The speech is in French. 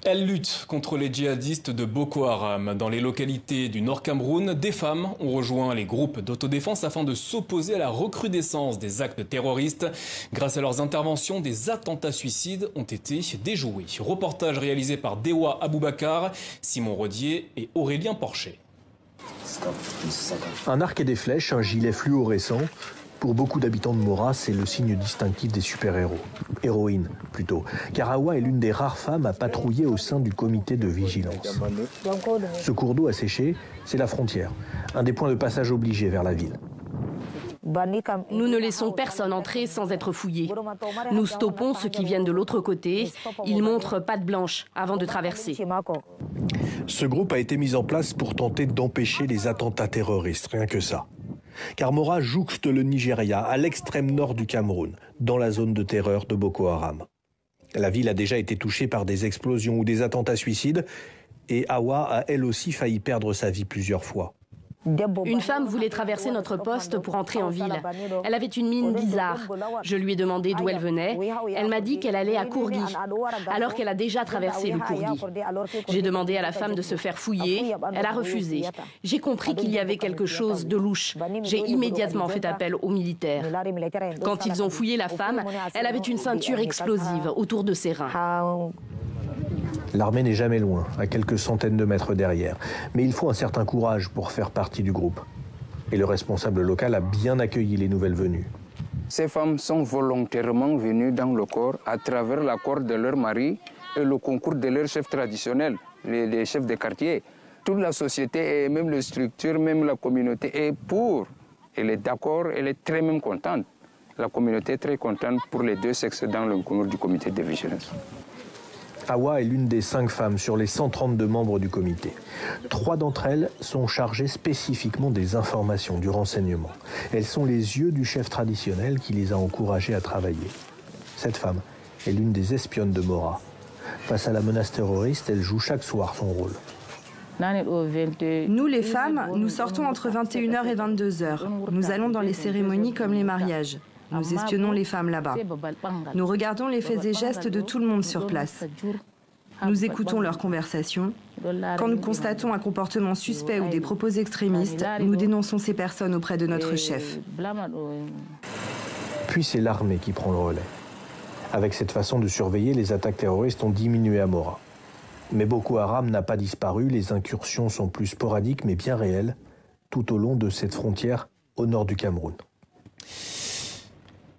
Elle lutte contre les djihadistes de Boko Haram. Dans les localités du Nord Cameroun, des femmes ont rejoint les groupes d'autodéfense afin de s'opposer à la recrudescence des actes terroristes. Grâce à leurs interventions, des attentats suicides ont été déjoués. Reportage réalisé par Dewa Aboubakar, Simon Rodier et Aurélien Porcher. Un arc et des flèches, un gilet fluorescent. Pour beaucoup d'habitants de Mora, c'est le signe distinctif des super-héros. Héroïnes, plutôt. Car Awa est l'une des rares femmes à patrouiller au sein du comité de vigilance. Ce cours d'eau asséché, c'est la frontière. Un des points de passage obligés vers la ville. Nous ne laissons personne entrer sans être fouillé. Nous stoppons ceux qui viennent de l'autre côté. Ils montrent patte blanche avant de traverser. Ce groupe a été mis en place pour tenter d'empêcher les attentats terroristes, rien que ça. Car Mora jouxte le Nigeria, à l'extrême nord du Cameroun, dans la zone de terreur de Boko Haram. La ville a déjà été touchée par des explosions ou des attentats suicides, et Awa a elle aussi failli perdre sa vie plusieurs fois. Une femme voulait traverser notre poste pour entrer en ville. Elle avait une mine bizarre. Je lui ai demandé d'où elle venait. Elle m'a dit qu'elle allait à Kourgui, alors qu'elle a déjà traversé le Kourgui. J'ai demandé à la femme de se faire fouiller. Elle a refusé. J'ai compris qu'il y avait quelque chose de louche. J'ai immédiatement fait appel aux militaires. Quand ils ont fouillé la femme, elle avait une ceinture explosive autour de ses reins. L'armée n'est jamais loin, à quelques centaines de mètres derrière. Mais il faut un certain courage pour faire partie du groupe. Et le responsable local a bien accueilli les nouvelles venues. Ces femmes sont volontairement venues dans le corps à travers l'accord de leur mari et le concours de leurs chefs traditionnels, les chefs de quartier. Toute la société et même les structures, même la communauté est pour. Elle est d'accord, elle est très même contente. La communauté est très contente pour les deux sexes dans le concours du comité de vigilance. Awa est l'une des 5 femmes sur les 132 membres du comité. 3 d'entre elles sont chargées spécifiquement des informations, du renseignement. Elles sont les yeux du chef traditionnel qui les a encouragées à travailler. Cette femme est l'une des espionnes de Mora. Face à la menace terroriste, elle joue chaque soir son rôle. Nous, les femmes, nous sortons entre 21h et 22h. Nous allons dans les cérémonies comme les mariages. Nous espionnons les femmes là-bas. Nous regardons les faits et gestes de tout le monde sur place. Nous écoutons leurs conversations. Quand nous constatons un comportement suspect ou des propos extrémistes, nous dénonçons ces personnes auprès de notre chef. Puis c'est l'armée qui prend le relais. Avec cette façon de surveiller, les attaques terroristes ont diminué à Mora. Mais Boko Haram n'a pas disparu, les incursions sont plus sporadiques mais bien réelles, tout au long de cette frontière au nord du Cameroun.